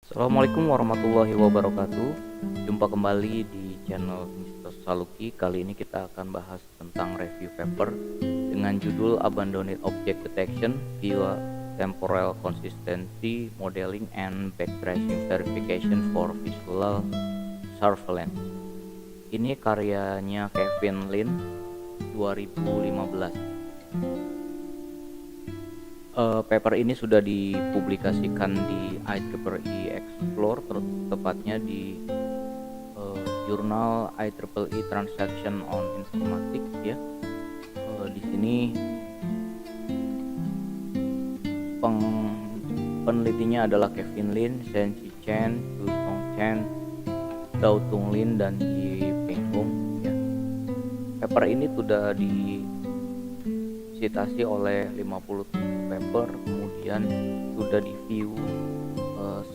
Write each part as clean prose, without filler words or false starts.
Assalamualaikum warahmatullahi wabarakatuh. Jumpa kembali di channel Mr. Saluki. Kali ini kita akan bahas tentang review paper dengan judul Abandoned Object Detection via Temporal Consistency Modeling and Backtracing Verification for Visual Surveillance. Ini karyanya Kevin Lin 2015. Paper ini sudah dipublikasikan di IEEE Explore, tepatnya di jurnal IEEE Transaction on Informatics ya. Di sini penelitinya adalah Kevin Lin, Shen-Chi Chen, Chu Song Chen, Dao Tung Lin, dan Yi Peng Hung ya. Paper ini sudah disitasi oleh 57 paper, kemudian sudah di view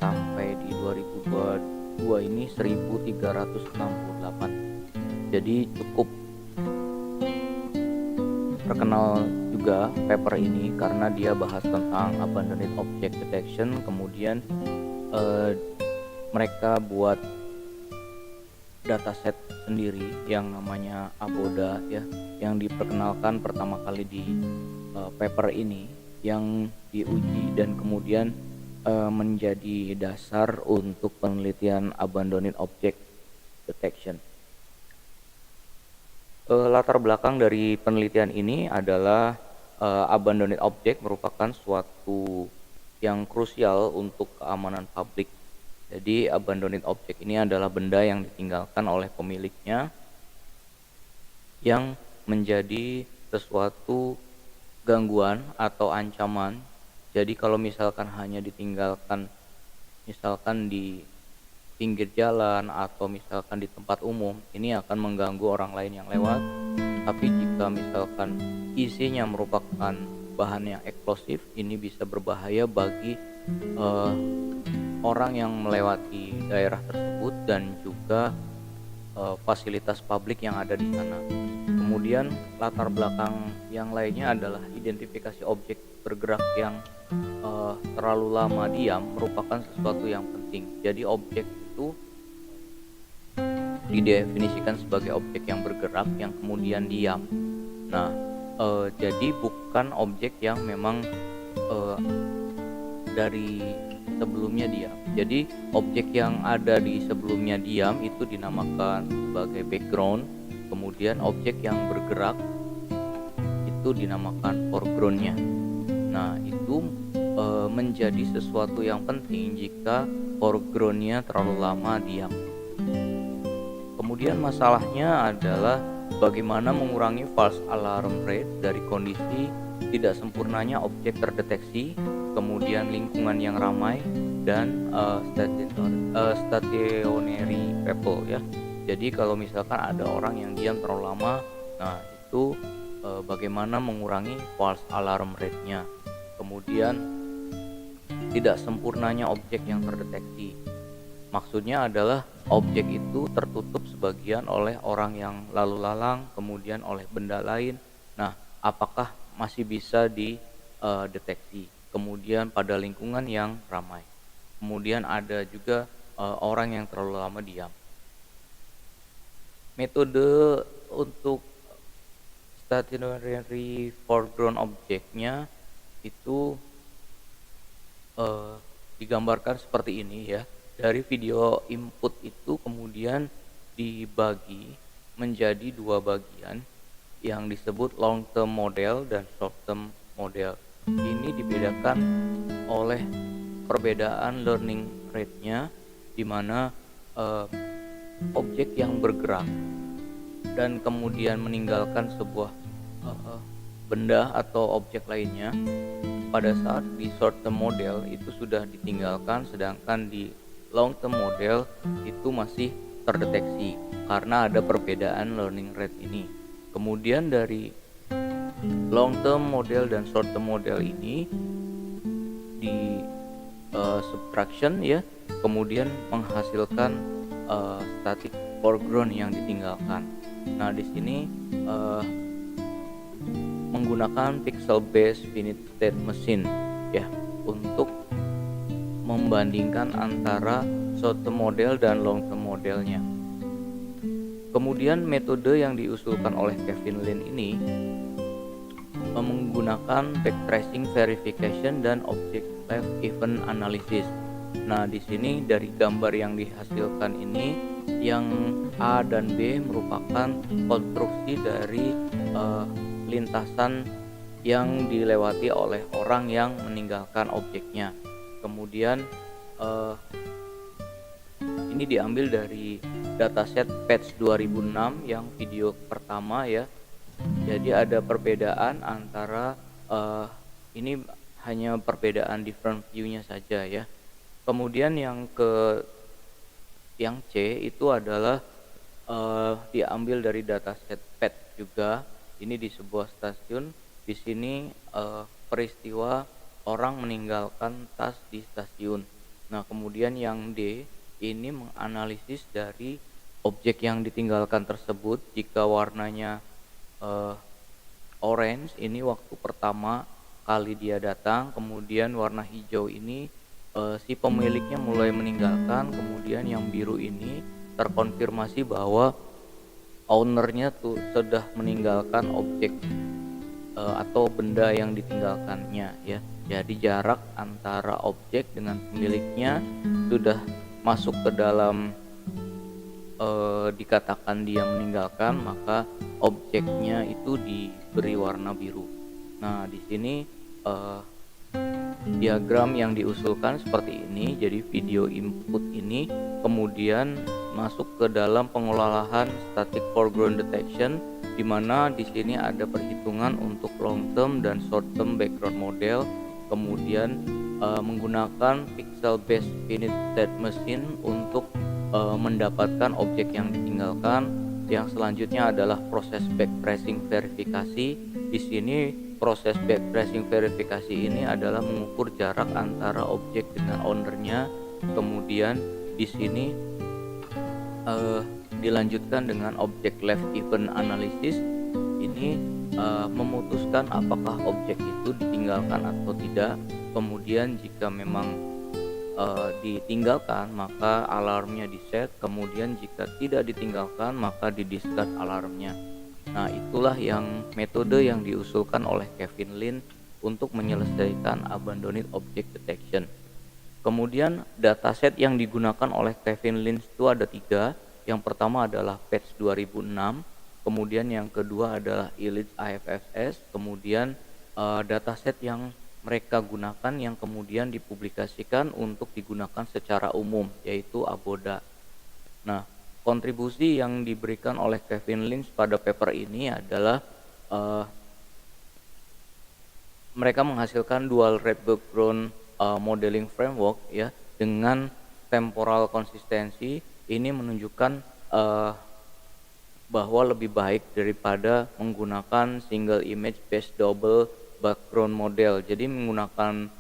sampai di 2022 ini 1368. Jadi cukup terkenal juga paper ini karena dia bahas tentang abandoned object detection. Kemudian mereka buat dataset sendiri yang namanya ABODA ya, yang diperkenalkan pertama kali di paper ini, yang diuji dan kemudian menjadi dasar untuk penelitian abandoned object detection. Latar belakang dari penelitian ini adalah abandoned object merupakan suatu yang krusial untuk keamanan publik. Jadi abandoned object ini adalah benda yang ditinggalkan oleh pemiliknya yang menjadi sesuatu gangguan atau ancaman. Jadi kalau misalkan hanya ditinggalkan misalkan di pinggir jalan atau misalkan di tempat umum, ini akan mengganggu orang lain yang lewat. Tapi jika misalkan isinya merupakan bahan yang eksplosif, ini bisa berbahaya bagi orang yang melewati daerah tersebut dan juga fasilitas publik yang ada di sana. Kemudian latar belakang yang lainnya adalah identifikasi objek bergerak yang terlalu lama diam merupakan sesuatu yang penting. Jadi objek itu didefinisikan sebagai objek yang bergerak yang kemudian diam. Nah, jadi bukan objek yang memang dari sebelumnya diam. Jadi objek yang ada di sebelumnya diam itu dinamakan sebagai background. Kemudian objek yang bergerak itu dinamakan foregroundnya. Nah, itu menjadi sesuatu yang penting jika foregroundnya terlalu lama diam. Kemudian masalahnya adalah bagaimana mengurangi false alarm rate dari kondisi tidak sempurnanya objek terdeteksi, kemudian lingkungan yang ramai, dan stationary people ya. Jadi kalau misalkan ada orang yang diam terlalu lama, nah itu bagaimana mengurangi false alarm rate-nya. Kemudian tidak sempurnanya objek yang terdeteksi. Maksudnya adalah objek itu tertutup sebagian oleh orang yang lalu lalang, kemudian oleh benda lain. Nah, apakah masih bisa dideteksi? Kemudian pada lingkungan yang ramai. Kemudian ada juga orang yang terlalu lama diam. Metode untuk stationary foreground objeknya itu digambarkan seperti ini ya. Dari video input itu kemudian dibagi menjadi dua bagian yang disebut long term model dan short term model. Ini dibedakan oleh perbedaan learning rate-nya, di mana objek yang bergerak dan kemudian meninggalkan sebuah benda atau objek lainnya pada saat di short term model itu sudah ditinggalkan, sedangkan di long term model itu masih terdeteksi karena ada perbedaan learning rate ini. Kemudian dari long term model dan short term model ini di subtraction ya, kemudian menghasilkan static foreground yang ditinggalkan. Nah, di sini menggunakan pixel based finite state machine ya untuk membandingkan antara short term model dan long term modelnya. Kemudian metode yang diusulkan oleh Kevin Lin ini menggunakan backtracing verification dan object left event analysis. Nah, di sini dari gambar yang dihasilkan ini, yang A dan B merupakan konstruksi dari lintasan yang dilewati oleh orang yang meninggalkan objeknya. Kemudian ini diambil dari dataset Patch 2006 yang video pertama ya. Jadi ada perbedaan antara ini hanya perbedaan different view-nya saja ya. Kemudian yang C itu adalah diambil dari dataset Patch juga. Ini di sebuah stasiun. Di sini peristiwa orang meninggalkan tas di stasiun. Nah, kemudian yang D ini menganalisis dari objek yang ditinggalkan tersebut. Jika warnanya orange, ini waktu pertama kali dia datang. Kemudian warna hijau ini si pemiliknya mulai meninggalkan. Kemudian yang biru ini terkonfirmasi bahwa ownernya tuh sudah meninggalkan objek atau benda yang ditinggalkannya ya. Jadi jarak antara objek dengan pemiliknya sudah masuk ke dalam dikatakan dia meninggalkan, maka objeknya itu diberi warna biru. Nah, di sini diagram yang diusulkan seperti ini. Jadi video input ini kemudian masuk ke dalam pengolahan static foreground detection, di mana di sini ada perhitungan untuk long term dan short term background model. Kemudian menggunakan pixel based finite state machine untuk mendapatkan objek yang ditinggalkan. Yang selanjutnya adalah proses backtracing verifikasi. Di sini proses backtracing verifikasi ini adalah mengukur jarak antara objek dengan ownernya. Kemudian di sini dilanjutkan dengan object left event analysis. Ini memutuskan apakah objek itu ditinggalkan atau tidak. Kemudian jika memang ditinggalkan, maka alarmnya di-set. Kemudian jika tidak ditinggalkan, maka di-discard alarmnya. Nah, itulah yang metode yang diusulkan oleh Kevin Lin untuk menyelesaikan abandoned object detection. Kemudian dataset yang digunakan oleh Kevin Lin itu ada 3. Yang pertama adalah Patch 2006, kemudian yang kedua adalah Elite IFFS, kemudian dataset yang mereka gunakan yang kemudian dipublikasikan untuk digunakan secara umum, yaitu ABODA. Nah, kontribusi yang diberikan oleh Kevin Lin pada paper ini adalah mereka menghasilkan dual rate background modeling framework ya, dengan temporal konsistensi. Ini menunjukkan bahwa lebih baik daripada menggunakan single image based double background model. Jadi menggunakan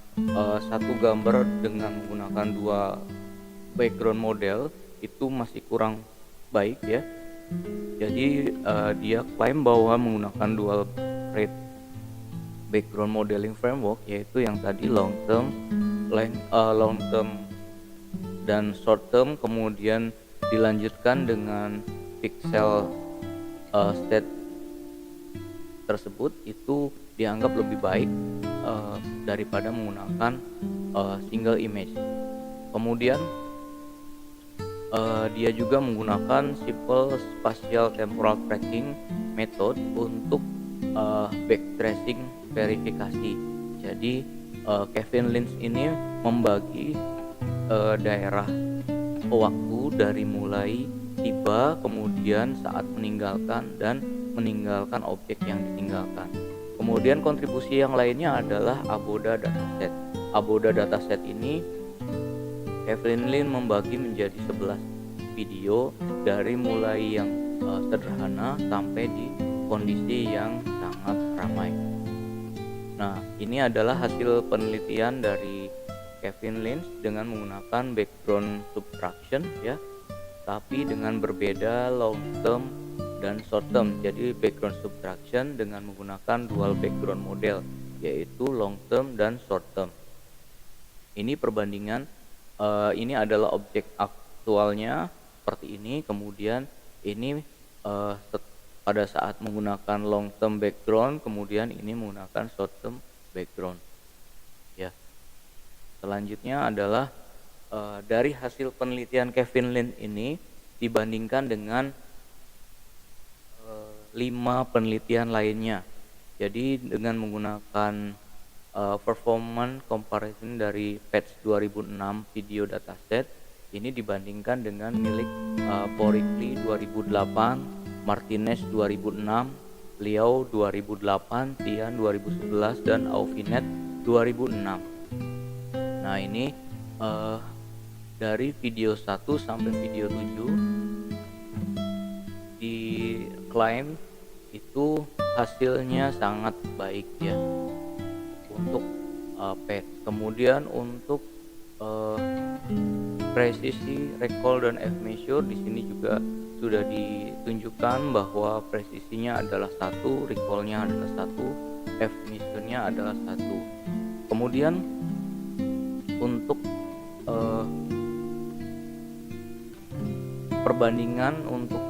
satu gambar dengan menggunakan 2 background model itu masih kurang baik ya. Jadi dia klaim bahwa menggunakan dual rate background modeling framework, yaitu yang tadi long term dan short term, kemudian dilanjutkan dengan pixel state tersebut, itu dianggap lebih baik daripada menggunakan single image. Kemudian dia juga menggunakan simple spatial temporal tracking method untuk backtracing verifikasi. Jadi Kevin Lin ini membagi daerah waktu dari mulai tiba, kemudian saat meninggalkan, dan meninggalkan objek yang ditinggalkan. Kemudian kontribusi yang lainnya adalah ABODA dataset. ABODA dataset ini Kevin Lin membagi menjadi 11 video dari mulai yang sederhana sampai di kondisi yang sangat ramai. Nah, ini adalah hasil penelitian dari Kevin Lin dengan menggunakan background subtraction ya, tapi dengan berbeda long term dan short term. Jadi background subtraction dengan menggunakan dual background model, yaitu long term dan short term. Ini perbandingan Ini adalah objek aktualnya seperti ini, kemudian ini, pada saat menggunakan long term background, kemudian ini menggunakan short term background, ya. Selanjutnya adalah, dari hasil penelitian Kevin Lin ini dibandingkan dengan 5 penelitian lainnya. Jadi dengan menggunakan performance comparison dari Patch 2006 video dataset ini dibandingkan dengan milik Porikli 2008, Martinez 2006, Liao 2008, Tian 2011, dan Aufinet 2006. Nah ini dari video 1 sampai video 7 diklaim itu hasilnya sangat baik ya untuk PET. Kemudian untuk presisi recall dan F measure di sini juga sudah ditunjukkan bahwa presisinya adalah 1, recallnya adalah 1, F measure-nya adalah 1. Kemudian untuk perbandingan untuk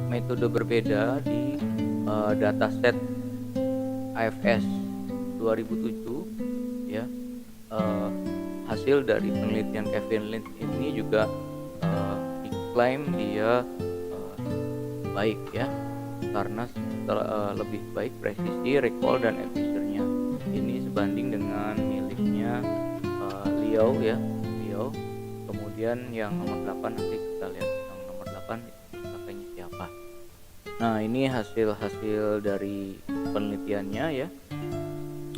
metode berbeda di dataset AFS 2007 ya, hasil dari penelitian Kevin Lin ini juga diklaim dia baik ya, karena lebih baik presisi recall dan efisiennya. Ini sebanding dengan miliknya Liao ya, Liao. Kemudian yang nomor 8 nanti kita lihat yang nomor 8 pakainya siapa. Nah ini hasil-hasil dari penelitiannya ya,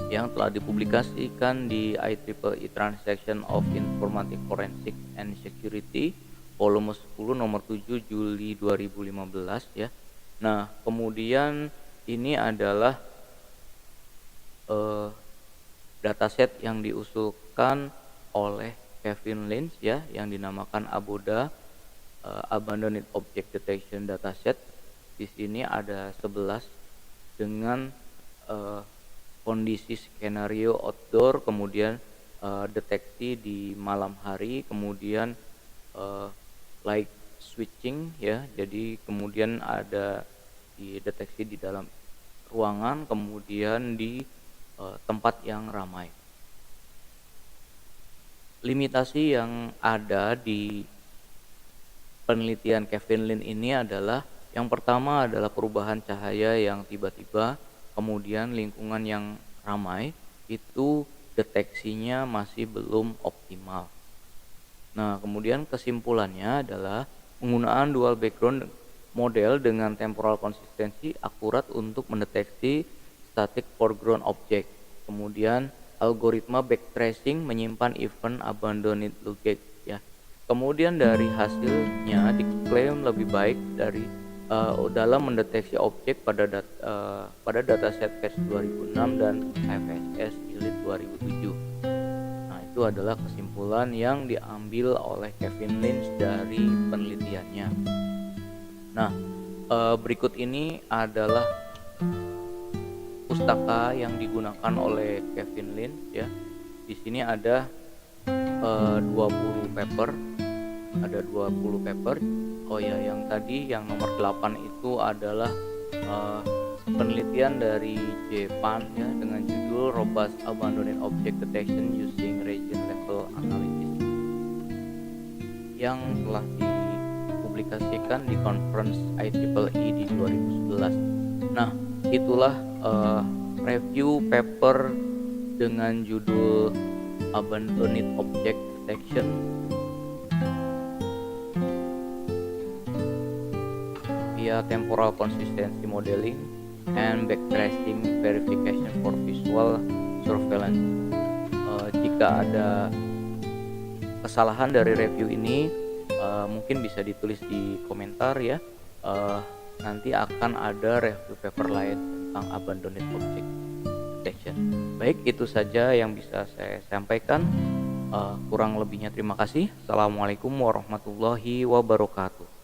yang telah dipublikasikan di IEEE Transaction of Informatic Forensic and Security volume 10 nomor 7 Juli 2015 ya. Nah kemudian ini adalah dataset yang diusulkan oleh Kevin Lin ya, yang dinamakan ABODA, Abandoned Object Detection Dataset. Di sini ada 11 dengan kondisi skenario outdoor, kemudian deteksi di malam hari, kemudian light switching ya, jadi kemudian ada dideteksi di dalam ruangan, kemudian di tempat yang ramai. Limitasi yang ada di penelitian Kevin Lin ini adalah yang pertama adalah perubahan cahaya yang tiba-tiba, kemudian lingkungan yang ramai, itu deteksinya masih belum optimal. Nah, kemudian kesimpulannya adalah penggunaan dual background model dengan temporal konsistensi akurat untuk mendeteksi static foreground object. Kemudian algoritma backtracing menyimpan event abandoned object ya. Kemudian dari hasilnya diklaim lebih baik dari dalam mendeteksi objek pada dataset Patch 2006 dan FSS Elite 2007. Nah, itu adalah kesimpulan yang diambil oleh Kevin Lin dari penelitiannya. Nah, berikut ini adalah pustaka yang digunakan oleh Kevin Lin ya. Di sini ada 20 paper. Ada 20 paper. Oh ya, yang tadi yang nomor 8 itu adalah penelitian dari Jepang ya, dengan judul Robust Abandoned Object Detection Using Region Level Analysis, yang telah dipublikasikan di conference IEEE di 2011. Nah, itulah review paper dengan judul Abandoned Object Detection via Temporal Consistency Modeling and Backtracing Verification for Visual Surveillance. Jika ada kesalahan dari review ini, mungkin bisa ditulis di komentar ya. Nanti akan ada review paper lain tentang Abandoned Object Detection. Baik, itu saja yang bisa saya sampaikan. Kurang lebihnya terima kasih. Assalamualaikum warahmatullahi wabarakatuh.